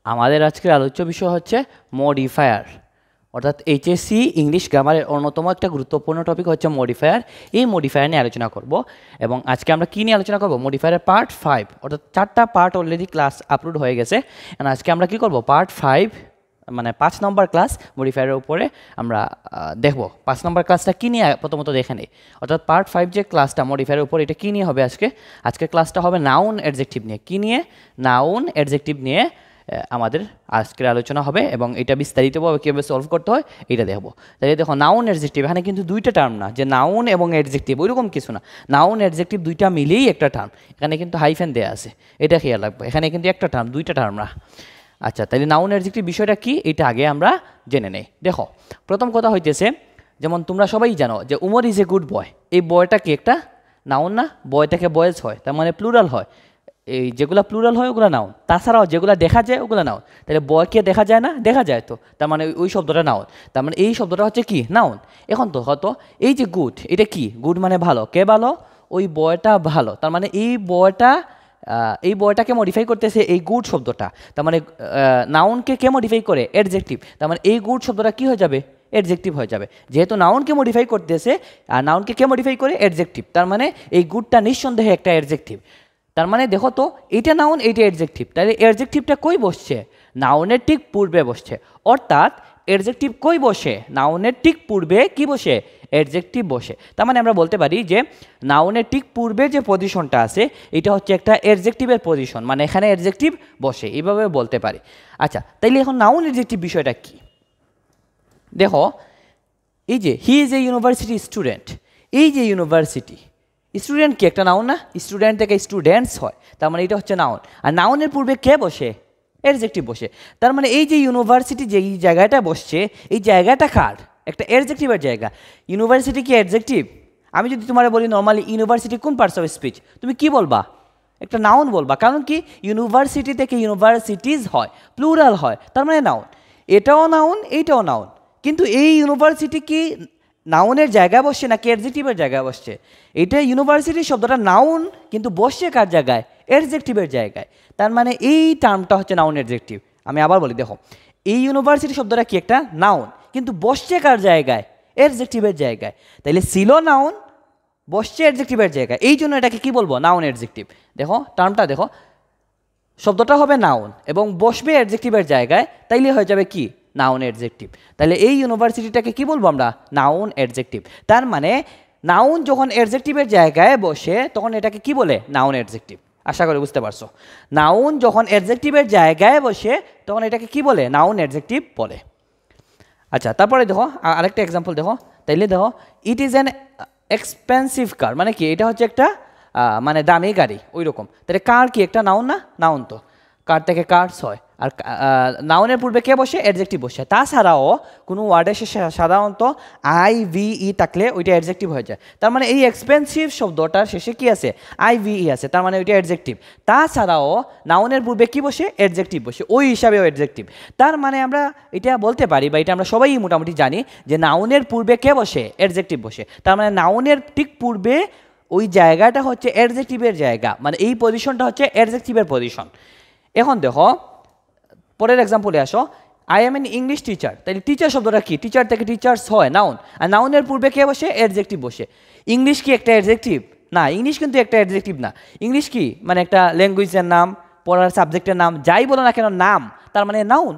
আমাদের আজকের আলোচ্য বিষয় হচ্ছে মডিফায়ার, অর্থাৎ এইচএসসি ইংলিশ গ্রামারের অন্যতম একটা গুরুত্বপূর্ণ টপিক হচ্ছে মডিফায়ার। এই মডিফায়ার নিয়ে আলোচনা করব এবং আজকে আমরা কী নিয়ে আলোচনা করব? মডিফায়ারের পার্ট 5, অর্থাৎ 4টা পার্ট অলরেডি ক্লাস আপলোড হয়ে গেছে। আজকে আমরা কি করব? পার্ট 5 মানে 5 নম্বর ক্লাস মডিফায়ারের উপরে আমরা দেখব। 5 নম্বর ক্লাসটা কী নিয়ে প্রথমত দেখে নেই, অর্থাৎ পার্ট 5 যে ক্লাসটা মডিফায়ারের উপর, এটা কী নিয়ে হবে আজকে ক্লাসটা হবে নাউন অ্যাডজেক্টিভ নিয়ে। কী নিয়ে? নাউন অ্যাডজেক্টিভ নিয়ে আমাদের আজকের আলোচনা হবে এবং এটা বিস্তারিতভাবে কীভাবে সলভ করতে হয় এটা দেখব। তাই দেখো, নাউন অ্যাডজেক্টিভ এখানে কিন্তু দুইটা টার্ম না, যে নাউন এবং অ্যাডজেক্টিভ ওইরকম কিছু না। নাউন অ্যাডজেক্টিভ দুইটা মিলেই একটা টার্ম। এখানে কিন্তু হাইফেন দেয়া আছে, এটা খেয়াল রাখবো। এখানে কিন্তু একটা টার্ম, দুইটা টার্ম না। আচ্ছা, তাহলে নাউন অ্যাডজেক্টিভ বিষয়টা কি এটা আগে আমরা জেনে নেই। দেখো, প্রথম কথা হইতেছে, যেমন তোমরা সবাই জানো যে Umar is a good boy. এই বয়টা কি একটা নাউন না? বয়টাকে বয়েজ হয়, তার মানে প্লুরাল হয়। এই যেগুলো প্লুরাল হয় ওগুলো নাউন। তাছাড়াও যেগুলো দেখা যায় ওগুলো নাউন। তাহলে বয়কে দেখা যায় না? দেখা যায় তো, তার মানে ওই শব্দটা নাউন। তার মানে এই শব্দটা হচ্ছে কি? নাউন। এখন তো হয়তো এই যে গুড, এটা কি? গুড মানে ভালো। কে ভালো? ওই বয়টা ভালো। তার মানে এই বয়টাকে মডিফাই করতেছে এই গুড শব্দটা। তার মানে নাউনকে কে মডিফাই করে? অ্যাডজেক্টিভ। তার মানে এই গুড শব্দটা কি হয়ে যাবে? অ্যাডজেক্টিভ হয়ে যাবে। যেহেতু নাউনকে মডিফাই করতেছে, আর নাউনকে কে মডিফাই করে? অ্যাডজেক্টিভ। তার মানে এই গুডটা নিঃসন্দেহে একটা অ্যাডজেক্টিভ। তার মানে দেখো তো, এইটা নাউন, এইটা অ্যাডজেক্টিভ। তাহলে অ্যাডজেক্টিভটা কই বসছে? নাউনের ঠিক পূর্বে বসছে। অর্থাৎ অ্যাডজেক্টিভ কই বসে? নাউনের ঠিক পূর্বে কি বসে? অ্যাডজেক্টিভ বসে। তার মানে আমরা বলতে পারি যে নাউনের ঠিক পূর্বে যে পজিশনটা আছে এটা হচ্ছে একটা অ্যাডজেক্টিভের পজিশন, মানে এখানে অ্যাডজেক্টিভ বসে, এইভাবে বলতে পারি। আচ্ছা, তাইলে এখন নাউন অ্যাডজেক্টিভ বিষয়টা কি? দেখো, এই যে he is a university student, এই যে ইউনিভার্সিটি, স্টুডেন্ট কি একটা নাউন না? স্টুডেন্ট থেকে স্টুডেন্টস হয়, তার মানে এটা হচ্ছে নাউন। আর নাউনের পূর্বে কে বসে? অ্যাডজেক্টিভ বসে। তার মানে এই যে ইউনিভার্সিটি যে জায়গাটা বসছে, এই জায়গাটা কার? একটা অ্যাডজেক্টিভের জায়গা। ইউনিভার্সিটি কি অ্যাডজেক্টিভ? আমি যদি তোমার বলি নর্মালি ইউনিভার্সিটি কোন পার্টস অফ স্পিচ, তুমি কি বলবা? একটা নাউন বলবা। কারণ কি? ইউনিভার্সিটি থেকে ইউনিভার্সিটিজ হয়, প্লুরাল হয়, তার মানে নাউন। এটাও নাউন, এইটাও নাউন। কিন্তু এই ইউনিভার্সিটি কি নাউনের জায়গায় বসছে নাকি অ্যাডজেক্টিভের জায়গায় বসছে? এটা ইউনিভার্সিটি শব্দটা নাউন, কিন্তু বসছে কার জায়গায়? অ্যাডজেক্টিভের জায়গায়। তার মানে এই টার্মটা হচ্ছে নাউন অ্যাডজেক্টিভ। আমি আবার বলি, দেখো, এই ইউনিভার্সিটি শব্দটা কি একটা নাউন, কিন্তু বসছে কার জায়গায়? অ্যাডজেক্টিভের জায়গায়। তাইলে ছিল নাউন, বসছে অ্যাডজেক্টিভের জায়গায়, এই জন্য এটাকে কি বলবো? Noun adjective. দেখো টার্মটা দেখো, শব্দটা হবে নাউন এবং বসবে অ্যাডজেক্টিভের জায়গায়, তাইলে হয়ে যাবে কি? Noun adjective. তাহলে এই ইউনিভার্সিটিটাকে কি বলবো আমরা? Noun adjective. তার মানে নাউন যখন অ্যাডজেক্টিভের জায়গায় বসে তখন এটাকে কি বলে? Noun adjective. আশা করি বুঝতে পারছো। নাউন যখন অ্যাডজেক্টিভের জায়গায় বসে তখন এটাকে কি বলে? নাউন অ্যাডজেক্টিভ বলে। আচ্ছা, তারপরে দেখো আরেকটা এক্সাম্পল দেখো। তাইলে দেখো, ইট ইজ অ্যান এক্সপেন্সিভ কার, মানে কি? এটা হচ্ছে একটা মানে দামি গাড়ি, ওই রকম। তাহলে কার কি একটা নাউন না? নাউন তো, কার থেকে কার্স হয়। আর নাউনের পূর্বে কে বসে? অ্যাডজেক্টিভ বসে। তাছাড়াও কোনো ওয়ার্ডের শেষে সাধারণত IVE থাকলে ওইটা অ্যাডজেক্টিভ হয়ে যায়। তার মানে এই এক্সপেন্সিভ শব্দটার শেষে কি আছে? IVE আছে, তার মানে ওইটা অ্যাডজেক্টিভ। তাছাড়াও নাউনের পূর্বে কি বসে? অ্যাডজেক্টিভ বসে, ওই হিসাবেও অ্যাডজেক্টিভ। তার মানে আমরা এটা বলতে পারি, বা এটা আমরা সবাই মোটামুটি জানি, যে নাউনের পূর্বে কে বসে? অ্যাডজেক্টিভ বসে। তার মানে নাউনের ঠিক পূর্বে ওই জায়গাটা হচ্ছে অ্যাডজেক্টিভের জায়গা, মানে এই পজিশনটা হচ্ছে অ্যাডজেক্টিভের পজিশন। এখন দেখো পরের এক্সাম্পলে আসো, I am N English teacher. তাহলে টিচার শব্দটা কি? টিচার থেকে টিচার্স হয়, নাউন। আর নাউনের পূর্বে কে বসে? অ্যাডজেক্টিভ বসে। ইংলিশ কি একটা অ্যাডজেক্টিভ? না, ইংলিশ কিন্তু একটা অ্যাডজেক্টিভ না। ইংলিশ কি? মানে একটা ল্যাঙ্গুয়েজের নাম, পড়ার সাবজেক্টের নাম, যাই বলো না কেন নাম, তার মানে নাউন।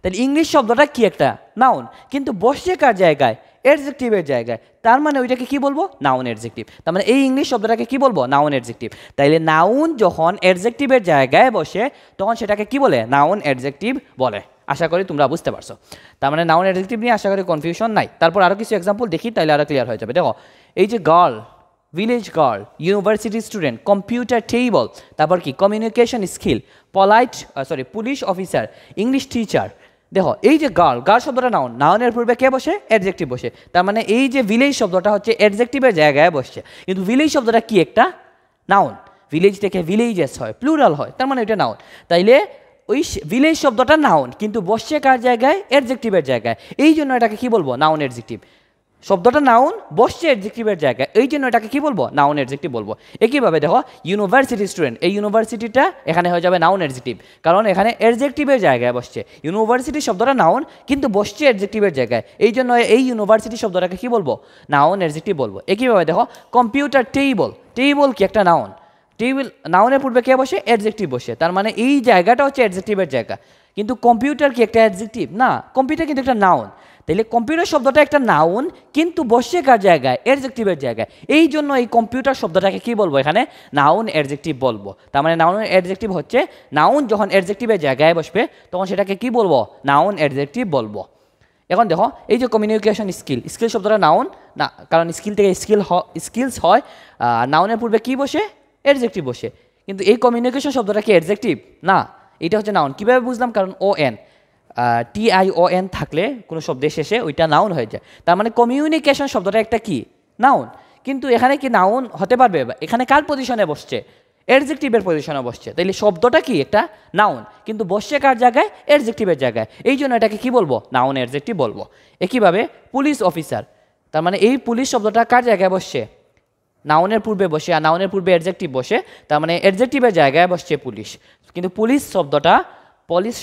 তাহলে ইংলিশ শব্দটা কি একটা নাউন, কিন্তু বসছে কার জায়গায়? অ্যাডজেক্টিভের জায়গায়। তার মানে ওইটাকে কি বলবো? Noun adjective. তার মানে এই ইংলিশ শব্দটাকে কি বলবো? Noun adjective. তাইলে নাউন যখন অ্যাডজেক্টিভের জায়গায় বসে তখন সেটাকে কি বলে? নাউন অ্যাডজেক্টিভ বলে। আশা করি তোমরা বুঝতে পারছো। তার মানে নাউন অ্যাডজেক্টিভ নিয়ে আশা করি কনফিউশন নাই। তারপর আরও কিছু এক্সাম্পল দেখি, তাইলে আরও ক্লিয়ার হয়ে যাবে। দেখো, এই যে girl, village girl, university student, computer table, তারপর কি? Communication skill, police officer, English teacher. দেখো, এই যে গার্ল, গার্ল শব্দটা নাউন, নাউনের পূর্বে কে বসে? অ্যাডজেক্টিভ বসে। তার মানে এই যে ভিলেজ শব্দটা হচ্ছে অ্যাডজেক্টিভের জায়গায় বসছে, কিন্তু ভিলেজ শব্দটা কি একটা নাউন। ভিলেজ থেকে ভিলেজেস হয়, প্লুরাল হয়, তার মানে এটা নাউন। তাইলে ওই ভিলেজ শব্দটা নাউন, কিন্তু বসছে কার জায়গায়? অ্যাডজেক্টিভের জায়গায়। এই জন্য এটাকে কি বলবো? Noun adjective. শব্দটা নাউন বসছে অ্যাডজেক্টিভের জায়গায়, এই জন্য এটাকে কি বলবো? নাউন অ্যাডজেক্টিভ বলবো। একইভাবে দেখো ইউনিভার্সিটি স্টুডেন্ট, এই ইউনিভার্সিটিটা এখানে হয়ে যাবে নাউন অ্যাডজেক্টিভ, কারণ এখানে অ্যাডজেক্টিভের জায়গায় বসছে। ইউনিভার্সিটি শব্দটা নাউন কিন্তু বসছে অ্যাডজেক্টিভের জায়গায়, এই জন্য এই ইউনিভার্সিটি শব্দটাকে কি বলবো? নাউন অ্যাডজেক্টিভ বলবো। একইভাবে দেখো কম্পিউটার টেবল, টেবল কি একটা নাউন, টেবিল নাউনের পূর্বে কে বসে? অ্যাডজেক্টিভ বসে, তার মানে এই জায়গাটা হচ্ছে অ্যাডজেক্টিভের জায়গা। কিন্তু কম্পিউটার কি একটা অ্যাডজেক্টিভ? না, কম্পিউটার কিন্তু একটা নাউন। তাইলে কম্পিউটার শব্দটা একটা নাউন কিন্তু বসে কার জায়গায়? অ্যাডজেক্টিভের জায়গায়, এই জন্য এই কম্পিউটার শব্দটাকে কি বলবো? এখানে নাউন অ্যাডজেক্টিভ বলবো। তার মানে নাউন অ্যাডজেক্টিভ হচ্ছে নাউন যখন অ্যাডজেক্টিভের জায়গায় বসবে তখন সেটাকে কি বলবো? নাউন অ্যাডজেক্টিভ বলবো। এখন দেখো এই যে কমিউনিকেশন স্কিল, স্কিল শব্দটা নাউন না, কারণ স্কিল থেকে স্কিলস হয়, নাউনের পূর্বে কি বসে? অ্যাডজেক্টিভ বসে। কিন্তু এই কমিউনিকেশন শব্দটা কি অ্যাডজেক্টিভ? না, এটা হচ্ছে নাউন। কীভাবে বুঝলাম? কারণ ON TION থাকলে কোনো শব্দের শেষে ওইটা নাউন হয়ে যায়, তার মানে কমিউনিকেশন শব্দটা একটা কি? নাউন। কিন্তু এখানে কি নাউন হতে পারবে? এখানে কার পজিশনে বসছে? অ্যাডজেক্টিভের পজিশনে বসছে। তাইলে শব্দটা কি? একটা নাউন কিন্তু বসছে কার জায়গায়? অ্যাডজেক্টিভের জায়গায়, এই জন্য এটাকে কি বলবো? নাউন অ্যাডজেক্টিভ বলবো। একইভাবে পুলিশ অফিসার, তার মানে এই পুলিশ শব্দটা কার জায়গায় বসছে? নাউনের পূর্বে বসে, আর নাউনের পূর্বে অ্যাডজেক্টিভ বসে, তার মানে অ্যাডজেক্টিভের জায়গায় বসছে পুলিশ। কিন্তু পুলিশ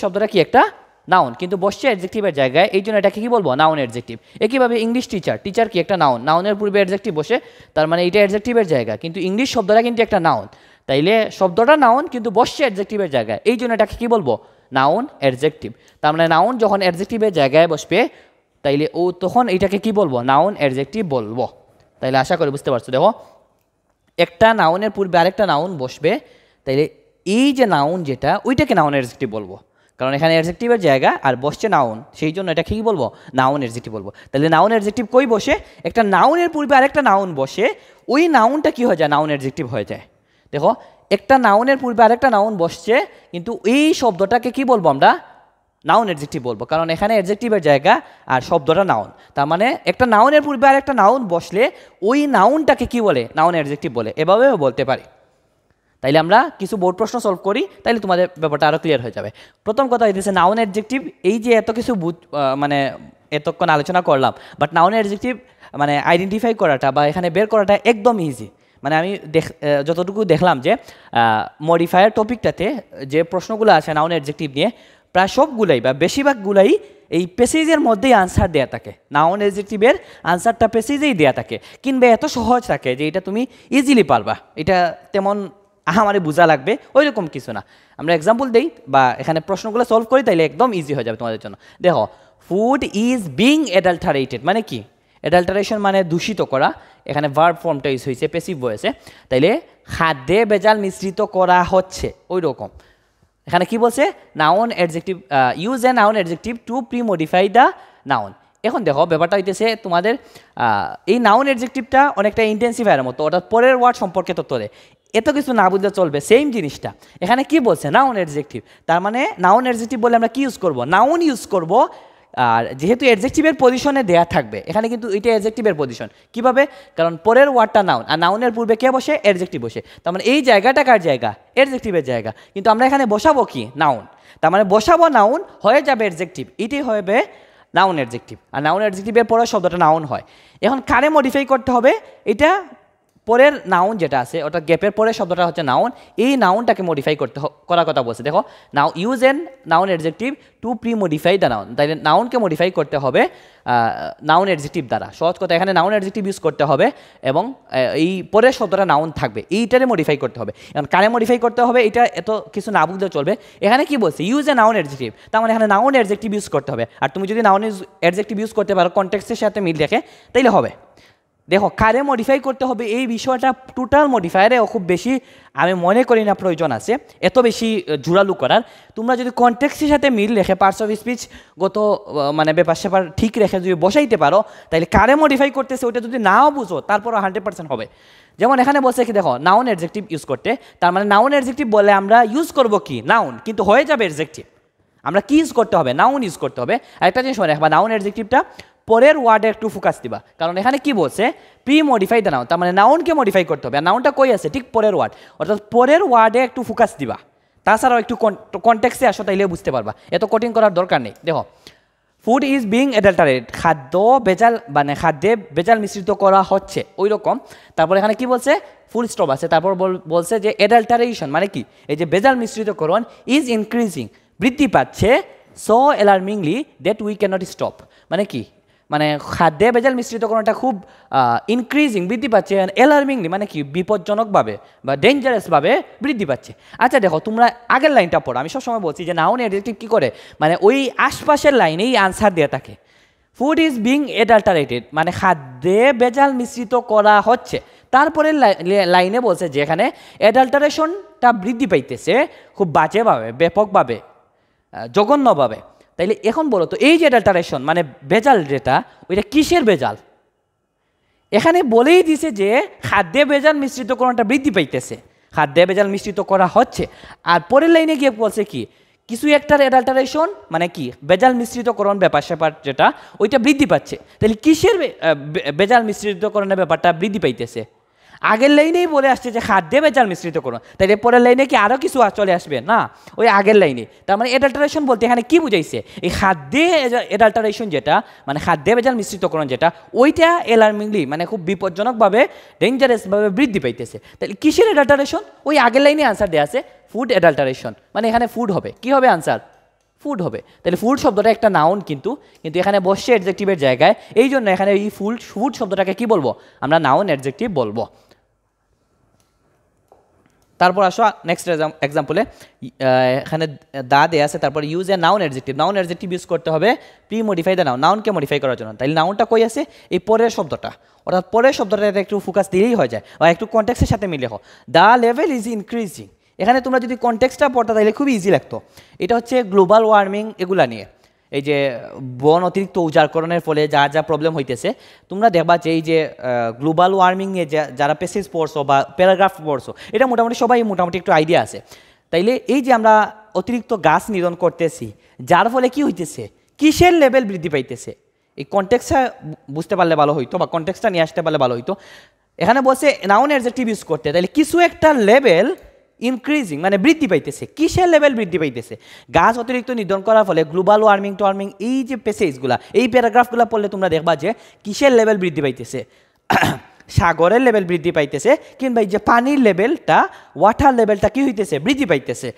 শব্দটা কি? একটা নাউন কিন্তু বসছে অ্যাডজেক্টিভের জায়গায়, এই জন্য এটাকে কি বলবো? Noun adjective. একইভাবে ইংলিশ টিচার, টিচার কি? একটা নাউন, নাউনের পূর্বে অ্যাডজেক্টিভ বসে, তার মানে এটা অ্যাডজেক্টিভের জায়গা, কিন্তু ইংলিশ শব্দটা কিন্তু একটা নাউন। তাইলে শব্দটা নাউন কিন্তু বসছে অ্যাডজেক্টিভের জায়গায়, এই জন্য এটাকে কি বলবো? Noun adjective. তার মানে নাউন যখন অ্যাডজেক্টিভের জায়গায় বসবে তাইলে তখন এটাকে কি বলবো? নাউন অ্যাডজেক্টিভ বলবো। তাইলে আশা করি বুঝতে পারছো। দেখো একটা নাউনের পূর্বে আরেকটা নাউন বসবে, তাইলে এই যে নাউন যেটা ওইটাকে নাউন অ্যাডজেক্টিভ বলবো, কারণ এখানে অ্যাডজেক্টিভের জায়গা আর বসছে নাউন, সেই জন্য এটা কি বলবো? নাউন অ্যাডজেক্টিভ বলবো। তাহলে নাউন অ্যাডজেক্টিভ কই বসে? একটা নাউনের পূর্বে আরেকটা নাউন বসে, ওই নাউনটা কি হয়ে যায়? নাউন অ্যাডজেক্টিভ হয়ে যায়। দেখো একটা নাউনের পূর্বে আরেকটা নাউন বসছে, কিন্তু এই শব্দটাকে কি বলবো আমরা? নাউন অ্যাডজেক্টিভ বলবো, কারণ এখানে অ্যাডজেক্টিভের জায়গা আর শব্দটা নাউন। তার মানে একটা নাউনের পূর্বে আর একটা নাউন বসলে ওই নাউনটাকে কি বলে? নাউন অ্যাডজেক্টিভ বলে, এভাবেও বলতে পারি। তাইলে আমরা কিছু বোর্ড প্রশ্ন সলভ করি, তাইলে তোমাদের ব্যাপারটা আরও ক্লিয়ার হয়ে যাবে। প্রথম কথা হইতেছে নাউন অ্যাডজেক্টিভ। এই যে এত কিছু মানে এতক্ষণ আলোচনা করলাম, বাট নাউন অ্যাডজেক্টিভ মানে আইডেন্টিফাই করাটা বা এখানে বের করাটা একদম ইজি। মানে আমি যতটুকু দেখলাম যে মডিফায়ার টপিকটাতে যে প্রশ্নগুলো আছে নাউন অ্যাডজেক্টিভ নিয়ে, প্রায় সবগুলাই বা বেশিরভাগগুলাই এই প্যাসেজের মধ্যেই আনসার দেওয়া থাকে। নাউন অ্যাডজেক্টিভের আনসারটা প্যাসেজেই দেওয়া থাকে, কিংবা এত সহজ থাকে যে এটা তুমি ইজিলি পারবা, এটা তেমন আমারে বোঝা লাগবে ওই রকম কিছু না। আমরা এক্সাম্পল দেই বা এখানে প্রশ্নগুলো সলভ করি, তাইলে একদম ইজি হয়ে যাবে তোমাদের জন্য। দেখো ফুড ইজ বিং অ্যাডাল্টারেটেড মানে কি? অ্যাডাল্টারেশন মানে দূষিত করা, এখানে ভার্ব ফর্মটা ইউজ হয়েছে প্যাসিভ ভয়েসে, তাইলে খাদ্যে ভেজাল মিশ্রিত করা হচ্ছে ওই রকম। এখানে কি বলছে? Noun adjective, use a noun adjective to premodify the noun. এখন দেখো ব্যাপারটা হইতেছে তোমাদের এই নাউন অ্যাডজেক্টিভটা অনেকটা ইন্টেন্সিফায়ারের মতো, অর্থাৎ পরের ওয়ার্ড সম্পর্কে তথ্য দেয়। এত কিছু না বুঝলে চলবে, সেম জিনিসটা এখানে কি বলছে? Noun adjective. তার মানে নাউন অ্যাডজেক্টিভ বলে আমরা কি ইউজ করব? নাউন ইউজ করব। আর যেহেতু অ্যাডজেক্টিভের পজিশনে দেয়া থাকবে, এখানে কিন্তু এটা অ্যাডজেক্টিভের পজিশন। কিভাবে? কারণ পরের ওয়ার্ডটা নাউন, আর নাউনের পূর্বে কে বসে? অ্যাডজেক্টিভ বসে। তার মানে এই জায়গাটা কার জায়গা? অ্যাডজেক্টিভের জায়গা, কিন্তু আমরা এখানে বসাবো কি? নাউন। তার মানে বসাবো নাউন, হয়ে যাবে অ্যাডজেক্টিভ, এটাই হবে নাউন অ্যাডজেক্টিভ। আর নাউন অ্যাডজেক্টিভের পরের শব্দটা নাউন হয়। এখন কারে মডিফাই করতে হবে? এটা পরের নাউন যেটা আছে ওটা গ্যাপের পরের শব্দটা হচ্ছে নাউন, এই নাউনটাকে মডিফাই করার কথা বলছে। দেখো now use an noun adjective to premodify the noun, তাইলে নাউনকে মডিফাই করতে হবে নাউন অ্যাডজেক্টিভ দ্বারা। সহজ কথা, এখানে নাউন অ্যাডজেক্টিভ ইউজ করতে হবে এবং এই পরের শব্দটা নাউন থাকবে, এইটারে মডিফাই করতে হবে। এখন কারে মডিফাই করতে হবে এটা এত কিছু না বুঝলেও চলবে। এখানে কি বলছে? ইউজ এ নাউন অ্যাডজেক্টিভ, তার মানে এখানে নাউন অ্যাডজেক্টিভ ইউজ করতে হবে। আর তুমি যদি নাউন অ্যাডজেক্টিভ ইউজ করতে পারো কনটেক্সটের সাথে মিল রেখে, তাইলে হবে। দেখো কারে মডিফাই করতে হবে এই বিষয়টা টোটাল মডিফায়ারে খুব বেশি আমি মনে করি না প্রয়োজন আছে এত বেশি জোরালো করার। তোমরা যদি কনটেক্সটের সাথে মিল রেখে পার্টস অফ স্পিচ গত মানে ব্যাপার স্যাপার ঠিক রেখে যদি বসাইতে পারো, তাহলে কারে মডিফাই করতেছে ওইটা যদি নাও বুঝো তারপরও 100% হবে। যেমন এখানে বলছে কি, দেখো নাউন অ্যাডজেক্টিভ ইউজ করতে, তার মানে নাউন অ্যাডজেক্টিভ বলে আমরা ইউজ করবো কি? নাউন, কিন্তু হয়ে যাবে অ্যাডজেক্টিভ। আমরা কি ইউজ করতে হবে? নাউন ইউজ করতে হবে। আরেকটা জিনিস মনে রাখবা, নাউন অ্যাডজেক্টিভটা পরের ওয়ার্ডে একটু ফোকাস দিবা, কারণ এখানে কি বলছে? প্রি মডিফাই দ্য নাউন, তার মানে নাউনকে মডিফাই করতে হবে। আর নাউনটা কই আছে? ঠিক পরের ওয়ার্ড, অর্থাৎ পরের ওয়ার্ডে একটু ফোকাস দিবা। তাছাড়াও একটু কনটেক্সটে আসো, তাইলে বুঝতে পারবা, এত কঠিন করার দরকার নেই। দেখো ফুড ইজ বিং অ্যাডাল্টারেট, খাদ্য বেজাল মানে খাদ্যে বেজাল মিশ্রিত করা হচ্ছে ওই রকম। তারপর এখানে কি বলছে, ফুল স্টপ আছে, তারপর বলছে যে অ্যাডাল্টারেশন মানে কি, এই যে বেজাল মিশ্রিতকরণ ইজ ইনক্রিজিং, বৃদ্ধি পাচ্ছে, so alarmingly that we can not stop, মানে কি, মানে খাদ্যে বেজাল মিশ্রিতকরণটা খুব ইনক্রিজিং বৃদ্ধি পাচ্ছে, অ্যালার্মিংলি মানে কি বিপজ্জনকভাবে বা ডেঞ্জারাসভাবে বৃদ্ধি পাচ্ছে। আচ্ছা দেখো তোমরা আগের লাইনটা পড়ো, আমি সবসময় বলছি যে নাউন অ্যাডজেক্টিভ কী করে, মানে ওই আশপাশের লাইনেই আনসার দেওয়া থাকে। ফুড ইজ বিং অ্যাডাল্টারেটেড মানে খাদ্যে বেজাল মিশ্রিত করা হচ্ছে, তারপরে লাইনে বলছে যে এখানে অ্যাডাল্টারেশনটা বৃদ্ধি পাইতেছে খুব বাজেভাবে, ব্যাপকভাবে, জঘন্যভাবে। তাইলে এখন বলো তো এই যে অ্যাডাল্টারেশন মানে বেজাল যেটা, ওইটা কিসের বেজাল? এখানে বলেই দিছে যে খাদ্যে বেজাল মিশ্রিতকরণটা বৃদ্ধি পাইতেছে, খাদ্যে বেজাল মিশ্রিত করা হচ্ছে। আর পরের লাইনে গিয়ে বলছে কি, কিছু একটার অ্যাডাল্টারেশন মানে কি বেজাল মিশ্রিতকরণ ব্যাপার স্যাপার যেটা ওইটা বৃদ্ধি পাচ্ছে। তাহলে কিসের বেজাল মিশ্রিতকরণের ব্যাপারটা বৃদ্ধি পাইতেছে? আগের লাইনেই বলে আসছে যে খাদ্যে বেজাল মিশ্রিতকরণ, তাইলে পরের লাইনে কি আরও কিছু চলে আসবে? না, ওই আগের লাইনে। তার মানে অ্যাডাল্টারেশন বলতে এখানে কি বুঝাইছে, এই খাদ্যে অ্যাডাল্টারেশন যেটা মানে খাদ্যে বেজাল মিশ্রিতকরণ যেটা, ওইটা অ্যালার্মিংলি মানে খুব বিপজ্জনকভাবে ডেঞ্জারাসভাবে বৃদ্ধি পাইতেছে। তাহলে কিসের অ্যাডাল্টারেশন? ওই আগের লাইনে আনসার দেওয়া আছে ফুড অ্যাডাল্টারেশন, মানে এখানে ফুড হবে। কি হবে আনসার? ফুড হবে। তাহলে ফুড শব্দটা একটা নাউন কিন্তু এখানে বসছে অ্যাডজেক্টিভের জায়গায়, এই জন্য এখানে এই ফুড শব্দটাকে কি বলবো আমরা? নাউন অ্যাডজেক্টিভ বলবো। তারপর আসো নেক্সট এক্সাম্পলে, এখানে দা দেয়া আছে, তারপর use a noun adjective. Noun adjective use করতে হবে প্রি মডিফাই দ্য নাউন, নাউনকে মডিফাই করার জন্য। তাহলে নাউনটা কই আছে? এই পরের শব্দটা, অর্থাৎ পরের শব্দটা একটু ফোকাস দিলেই হয়ে যায়, বা একটু কনটেক্সটের সাথে মিলে হোক। দ্য লেভেল ইজ ইনক্রিজিং, এখানে তোমরা যদি কনটেক্সটটা পড়তে তাহলে খুবই ইজি লাগতো। এটা হচ্ছে গ্লোবাল ওয়ার্মিং এগুলা নিয়ে, এই যে বন অতিরিক্ত উজাড়করণের ফলে যা যা প্রবলেম হইতেছে, তোমরা দেখবা যে এই যে গ্লোবাল ওয়ার্মিং নিয়ে যারা পেসেজ পড়ছো বা প্যারাগ্রাফ পড়ছো, এটা মোটামুটি সবাই মোটামুটি একটু আইডিয়া আছে। তাইলে এই যে আমরা অতিরিক্ত গাছ নিধন করতেছি, যার ফলে কি হইতেছে, কিসের লেভেল বৃদ্ধি পাইতেছে, এই কনটেক্সটটা বুঝতে পারলে ভালো হইতো, বা কনটেক্সটটা নিয়ে আসতে পারলে ভালো হইতো। এখানে বলছে নাউন অ্যাডজেক্টিভ ইউজ করতে, তাহলে কিছু একটা লেভেল ইনক্রিজিং মানে বৃদ্ধি পাইতেছে, কিসের লেভেল বৃদ্ধি পাইতেছে? গাছ অতিরিক্ত নিধন করার ফলে গ্লোবাল ওয়ার্মিং ওয়ার্মিং এই যে পেসেজগুলা, এই প্যারাগ্রাফগুলো পড়লে তোমরা দেখবা যে কিসের লেভেল বৃদ্ধি পাইতেছে? সাগরের লেভেল বৃদ্ধি পাইতেছে, কিংবা এই যে পানির লেভেলটা, ওয়াটার লেভেলটা কি হইতেছে? বৃদ্ধি পাইতেছে।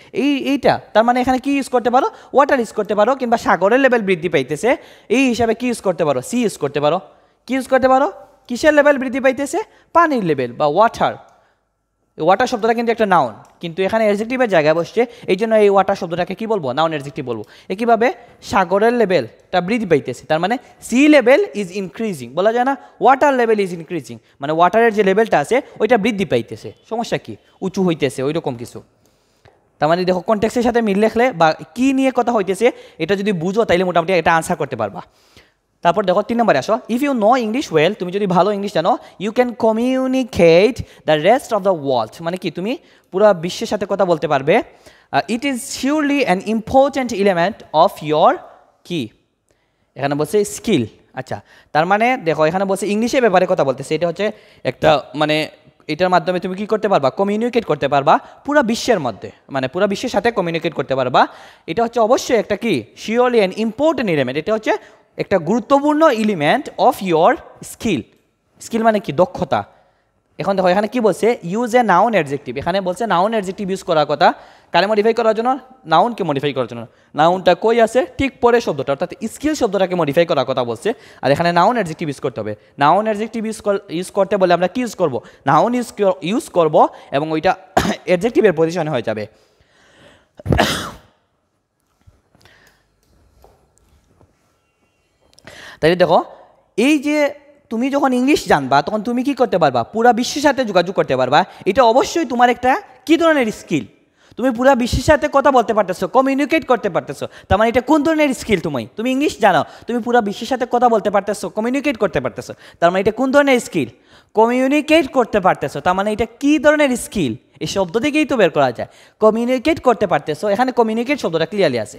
এইটা তার মানে এখানে কি ইউজ করতে পারো? ওয়াটার ইউজ করতে পারো, কিংবা সাগরের লেভেল বৃদ্ধি পাইতেছে এই হিসাবে কি ইউজ করতে পারো? সি ইউজ করতে পারো। কি ইউজ করতে পারো? কিসের লেভেল বৃদ্ধি পাইতেছে? পানির লেভেল বা ওয়াটার। ওয়াটার শব্দটা কিন্তু একটা নাউন, কিন্তু এখানে অ্যাডজেক্টিভের জায়গায় বসছে, এই জন্য এই ওয়াটার শব্দটাকে কি বলবো? নাউন অ্যাডজেক্টিভ বলবো। একইভাবে সাগরের লেভেলটা বৃদ্ধি পাইতেছে, তার মানে সি লেভেল ইজ ইনক্রিজিং, বলা যায় না ওয়াটার লেভেল ইজ ইনক্রিজিং, মানে ওয়াটারের যে লেভেলটা আছে ওইটা বৃদ্ধি পাইতেছে। সমস্যা কি? উঁচু হইতেছে, ওই রকম কিছু। তার মানে দেখো কনটেক্সটের সাথে মিল লেখলে বা কি নিয়ে কথা হইতেছে এটা যদি বুঝো তাইলে মোটামুটি এটা আনসার করতে পারবা। তারপর দেখো 3 নম্বরে আসো, if you know English well, তুমি যদি ভালো ইংলিশ জানো, you can communicate the rest of the world, মানে কি তুমি পুরো বিশ্বের সাথে কথা বলতে পারবে। It is surely an important element of your কি, এখানে বলছে স্কিল। আচ্ছা, তার মানে দেখো এখানে বলছে ইংলিশের ব্যাপারে কথা বলতেছে, এটা হচ্ছে একটা মানে এটার মাধ্যমে তুমি কি করতে পারবা? কমিউনিকেট করতে পারবা পুরো বিশ্বের মধ্যে, মানে পুরো বিশ্বের সাথে কমিউনিকেট করতে পারবা। এটা হচ্ছে অবশ্যই একটা কি শিওরলি অ্যান ইম্পর্ট্যান্ট এলিমেন্ট, এটা হচ্ছে একটা গুরুত্বপূর্ণ element of your skill. Skill মানে কি? দক্ষতা। এখন দেখো এখানে কি বলছে? ইউজ এ নাউন অ্যাডজেক্টিভ, এখানে বলছে নাউন অ্যাডজেক্টিভ ইউজ করার কথা, কারে মডিফাই করার জন্য? নাউনকে মডিফাই করার জন্য। নাউনটা কই আছে? ঠিক পরে শব্দটা, অর্থাৎ স্কিল শব্দটাকে মডিফাই করার কথা বলছে, আর এখানে নাউন অ্যাডজেক্টিভ ইউজ করতে হবে। নাউন অ্যাডজেক্টিভ ইউজ করতে বলে আমরা কি ইউজ করবো? নাউন ইউজ করবো, এবং ওইটা অ্যাডজেক্টিভের পজিশনে হয়ে যাবে। তাইলে দেখো এই যে তুমি যখন ইংলিশ জানবা তখন তুমি কি করতে পারবা? পুরা বিশ্বের সাথে যোগাযোগ করতে পারবা। এটা অবশ্যই তোমার একটা কি ধরনের স্কিল? তুমি পুরা বিশ্বের সাথে কথা বলতে পারতেছো, কমিউনিকেট করতে পারতেছো, তার মানে এটা কোন ধরনের স্কিল? তুমি ইংলিশ জানো, তুমি পুরা বিশ্বের সাথে কথা বলতে পারতেছো, কমিউনিকেট করতে পারতেছো, তার মানে এটা কোন ধরনের স্কিল? কমিউনিকেট করতে পারতেছো, তার মানে এটা কি ধরনের স্কিল? এই শব্দ থেকেই তো বের করা যায়। কমিউনিকেট করতে পারতেছো, এখানে কমিউনিকেট শব্দটা ক্লিয়ারলি আছে,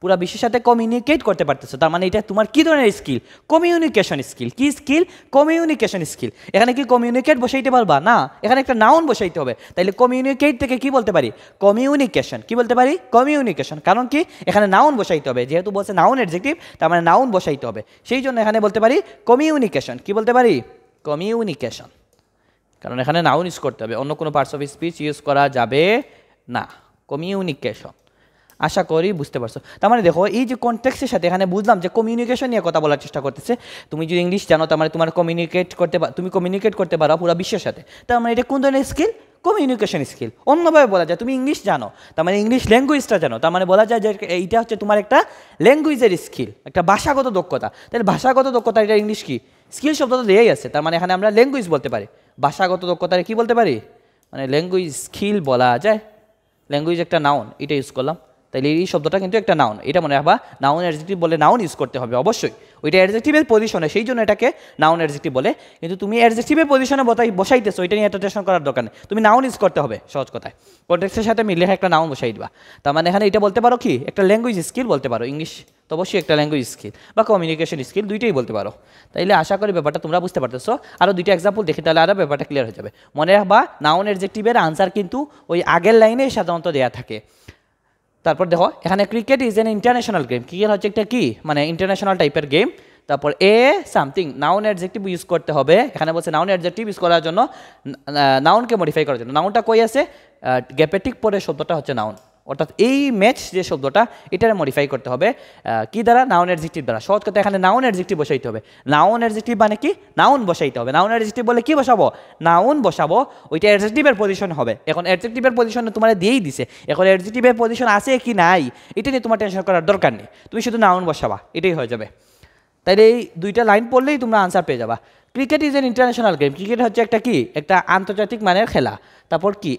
পুরা বিশ্বের সাথে কমিউনিকেট করতে পারতেছো, তার মানে এটা তোমার কি ধরনের স্কিল? Communication skill. কি স্কিল? Communication skill. এখানে কি কমিউনিকেট বসাইতে পারবা? না, এখানে একটা নাউন বসাইতে হবে। তাইলে কমিউনিকেট থেকে কি বলতে পারি? কমিউনিকেশন। কি বলতে পারি? কমিউনিকেশন। কারণ কি? এখানে নাউন বসাইতে হবে, যেহেতু বলছে নাউন অ্যাডজেক্টিভ, তার মানে নাউন বসাইতে হবে, সেই জন্য এখানে বলতে পারি কমিউনিকেশন। কি বলতে পারি? কমিউনিকেশন। কারণ এখানে নাউন ইউজ করতে হবে, অন্য কোনো পার্টস অফ স্পিচ ইউজ করা যাবে না। কমিউনিকেশন। আশা করি বুঝতে পারছো। তার মানে দেখো, এই যে কনটেক্সটের সাথে এখানে বুঝলাম যে কমিউনিকেশন নিয়ে কথা বলার চেষ্টা করতেছে। তুমি যদি ইংলিশ জানো, তার মানে তোমার তুমি কমিউনিকেট করতে পারো পুরো বিশ্বের সাথে। তার মানে এটা কোন ধরনের স্কিল? Communication skill. অন্যভাবে বলা যায়, তুমি ইংলিশ জানো, তার মানে ইংলিশ ল্যাঙ্গুয়েজটা জানো, তার মানে বলা যায় যে এইটা হচ্ছে তোমার একটা ল্যাঙ্গুয়েজের স্কিল, একটা ভাষাগত দক্ষতা। তাহলে ভাষাগত দক্ষতা, এটা ইংলিশ কি স্কিল শব্দ তো দিয়েই আছে, তার মানে এখানে আমরা ল্যাঙ্গুয়েজ বলতে পারি। ভাষাগত দক্ষতারে কি বলতে পারি? মানে ল্যাঙ্গুয়েজ স্কিল বলা যায়। ল্যাঙ্গুয়েজ একটা নাউন, এটা ইউজ করলাম। তাহলে এই শব্দটা কিন্তু একটা নাউন, এটা মনে রাখবা। নাউন অ্যাডজেক্টিভ বলে নাউন ইউজ করতে হবে অবশ্যই, ওইটা অ্যাডজেক্টিভের পজিশনে, সেই জন্য এটাকে নাউন অ্যাডজেক্টিভ বলে। কিন্তু তুমি অ্যাডজেক্টিভের পজিশনে বসাইতেছো, এটা নিয়ে এত টেনশন করার দরকার নেই। তুমি নাউন ইউজ করতে হবে, সহজ কথায় কনটেক্সটের সাথে মিলে একটা নাউন বসাই দিবা। তার মানে এখানে এটা বলতে পারো কি? একটা ল্যাঙ্গুয়েজ স্কিল বলতে পারো। ইংলিশ তো অবশ্যই একটা ল্যাঙ্গুয়েজ স্কিল বা কমিউনিকেশন স্কিল, দুইটাই বলতে পারো। তাইলে আশা করি ব্যাপারটা তোমরা বুঝতে পারতেছো। আরও দুইটা এক্সাম্পল দেখি, তাহলে আরও ব্যাপারটা ক্লিয়ার হয়ে যাবে। মনে রাখবা, নাউন অ্যাডজেক্টিভের আনসার কিন্তু ওই আগের লাইনে সাধারণত দেওয়া থাকে। তারপর দেখো, এখানে cricket is an international game. Cricket হচ্ছে একটা কি, মানে ইন্টারন্যাশনাল টাইপের গেম। তারপর সামথিং, নাউন অ্যাডজেক্টিভ ইউজ করতে হবে। এখানে বলছে নাউন অ্যাডজেক্টিভ ইউজ করার জন্য, নাউনকে মডিফাই করার জন্য। নাউনটা কই আছে? গ্যাপের ঠিক পরে শব্দটা হচ্ছে নাউন, অর্থাৎ এই ম্যাচ যে শব্দটা, এটার মডিফাই করতে হবে কি দ্বারা? নাউন অ্যাডজেক্টিভ দ্বারা। সহজ কথা, এখানে নাউন অ্যাডজেক্টিভ বসাইতে হবে। নাউন অ্যাডজেক্টিভ মানে কি? নাউন বসাইতে হবে। নাউন অ্যাডজেক্টিভ বলে কি বসাবো? নাউন বসাবো, ওইটা অ্যাডজেক্টিভের পজিশন হবে। এখন অ্যাডজেক্টিভের পজিশনে তোমার দিয়েই দিছে, এখন অ্যাডজেক্টিভের পজিশন আছে কি নাই এটা নিয়ে তোমার টেনশন করার দরকার নেই, তুমি শুধু নাউন বসাবা, এটাই হয়ে যাবে। তাইলে এই দুইটা লাইন পড়লেই তোমরা আনসার পেয়ে যাবা। Cricket is an international game. Cricket হচ্ছে একটা কি, একটা আন্তর্জাতিক মানের খেলা। তারপর কি,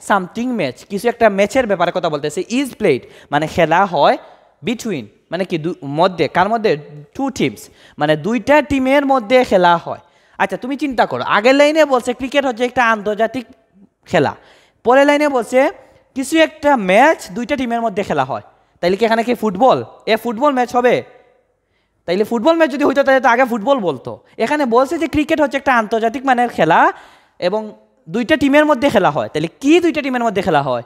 সামথিং ম্যাচ, কিছু একটা ম্যাচের ব্যাপারে কথা বলতেছে। ইজ প্লেড মানে খেলা হয়, বিটুইন মানে কি মধ্যে, কার মধ্যে? টু টিমস, মানে দুইটা টিমের মধ্যে খেলা হয়। আচ্ছা তুমি চিন্তা করো, আগের লাইনে বলছে ক্রিকেট হচ্ছে একটা আন্তর্জাতিক খেলা, পরের লাইনে বলছে কিছু একটা ম্যাচ দুইটা টিমের মধ্যে খেলা হয়। তাইলে কি এখানে কি ফুটবল? ফুটবল ম্যাচ হবে? তাইলে ফুটবল ম্যাচ যদি হইতো তাহলে তো আগে ফুটবল বলতো। এখানে বলছে যে ক্রিকেট হচ্ছে একটা আন্তর্জাতিক মানের খেলা এবং দুইটা টিমের মধ্যে খেলা হয়। তাহলে কি দুইটা টিমের মধ্যে খেলা হয়?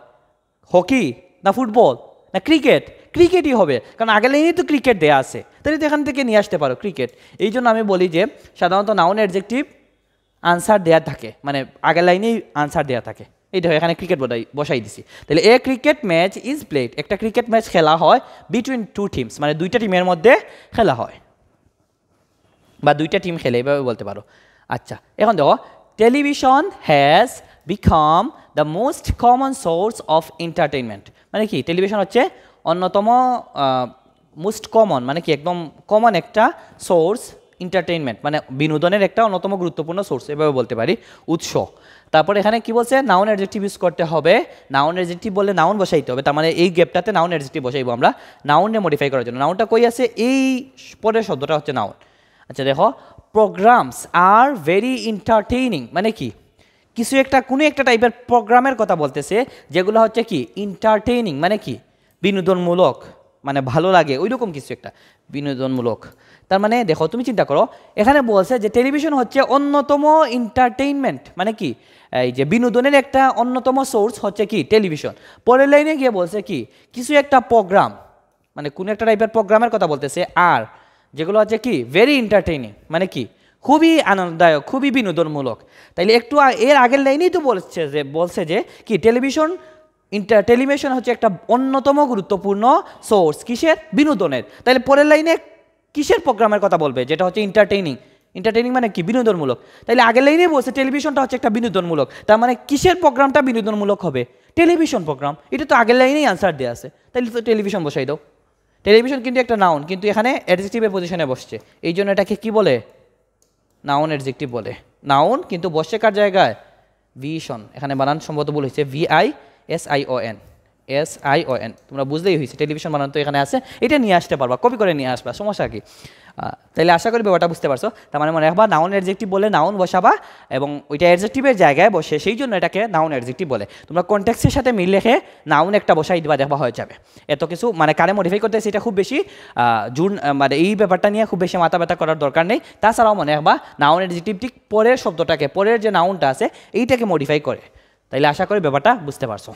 হকি না ফুটবল না ক্রিকেট? ক্রিকেটই হবে, কারণ আগের লাইনেই তো ক্রিকেট দেয়া আছে। তাহলে তো এখান থেকে নিয়ে আসতে পারো ক্রিকেট। এই জন্য আমি বলি যে সাধারণত নাউন অ্যাডজেক্টিভ আনসার দেয়া থাকে, মানে আগের লাইনেই আনসার দেয়া থাকে। এইটা এখানে ক্রিকেট বসাই দিছি। তাহলে ক্রিকেট ম্যাচ ইজ প্লেড, একটা ক্রিকেট ম্যাচ খেলা হয় বিটুইন টু টিমস, মানে দুইটা টিমের মধ্যে খেলা হয় বা দুইটা টিম খেলে, এইভাবে বলতে পারো। আচ্ছা এখন দেখো, television has become the most common source of entertainment. মানে কি, টেলিভিশন হচ্ছে অন্যতম মোস্ট কমন, মানে কি একদম কমন একটা সোর্স, এন্টারটেইনমেন্ট মানে বিনোদনের একটা অন্যতম গুরুত্বপূর্ণ সোর্স, এভাবে বলতে পারি, উৎস। তারপর এখানে কি বলছে? নাউন অ্যাডজেক্টিভ ইউজ করতে হবে। নাউন অ্যাডজেক্টিভ বললে নাউন বসাইতে হবে, তার মানে এই গ্যাপটাতে নাউন অ্যাডজেক্টিভ বসাইবো আমরা নাউনে মডিফাই করার জন্য। নাউনটা কই আছে? এই পরের শব্দটা হচ্ছে নাউন। আচ্ছা দেখো, প্রোগ্রামস আর ভেরি এন্টারটেইনিং, মানে কি কিছু একটা কোনো একটা টাইপের প্রোগ্রামের কথা বলতেছে যেগুলো হচ্ছে কি এন্টারটেইনিং, মানে কি বিনোদনমূলক, মানে ভালো লাগে ওই রকম কিছু একটা বিনোদনমূলক। তার মানে দেখো তুমি চিন্তা করো, এখানে বলছে যে টেলিভিশন হচ্ছে অন্যতম এন্টারটেইনমেন্ট, মানে কি এই যে বিনোদনের একটা অন্যতম সোর্স হচ্ছে কি টেলিভিশন। পরের লাইনে গিয়ে বলছে কি কিছু একটা প্রোগ্রাম, মানে কোনো একটা টাইপের প্রোগ্রামের কথা বলতেছে, আর যেগুলো হচ্ছে কি ভেরি এন্টারটেইনিং, মানে কি খুবই আনন্দদায়ক, খুবই বিনোদনমূলক। তাইলে একটু এর আগের লাইনেই তো বলছে যে কি টেলিভিশন হচ্ছে একটা অন্যতম গুরুত্বপূর্ণ সোর্স কিসের? বিনোদনের। তাহলে পরের লাইনে কিসের প্রোগ্রামের কথা বলবে? যেটা হচ্ছে এন্টারটেইনিং। এন্টারটেইনিং মানে কি বিনোদনমূলক। তাইলে আগের লাইনে বলছে টেলিভিশনটা হচ্ছে একটা বিনোদনমূলক, তার মানে কিসের প্রোগ্রামটা বিনোদনমূলক হবে? Television programme. এটা তো আগের লাইনেই আনসার দেওয়া আছে, তাইলে তো টেলিভিশন বসাই দাও। টেলিভিশন কিন্তু একটা নাউন, কিন্তু এখানে অ্যাডজেক্টিভের পজিশনে বসছে, এই জন্য এটাকে কি বলে? নাউন অ্যাডজেক্টিভ বলে। নাউন কিন্তু বসছে কার জায়গায়? ভিশন। এখানে বানান সম্ভবত ভুল হয়েছে, VISION। তোমরা বুঝলেই হয়েছে, টেলিভিশন বানান তো এখানে আছে, এটা নিয়ে আসতে পারবা, কপি করে নিয়ে আসবা, সমস্যা কি? তাইলে আশা করি ব্যাপারটা বুঝতে পারছো। তার মানে মনে রাখবা নাউন অ্যাডজেক্টিভ বলে নাউন বসাবা এবং ওইটা অ্যাডজেক্টিভের জায়গায় বসে, সেই জন্য এটাকে নাউন অ্যাডজেক্টিভ বলে। তোমরা কনটেক্সটের সাথে মিল রেখে নাউন একটা বসাই দিবা, দেখবা হয়ে যাবে। এত কিছু মানে কারে মডিফাই করতেছে এটা খুব বেশি মানে এই ব্যাপারটা নিয়ে খুব বেশি মাথা ব্যথা করার দরকার নেই। তাছাড়াও মনে রাখবা নাউন অ্যাডজেক্টিভ ঠিক পরের শব্দটাকে, পরের যে নাউনটা আছে এইটাকে মডিফাই করে। তাইলে আশা করি ব্যাপারটা বুঝতে পারছো।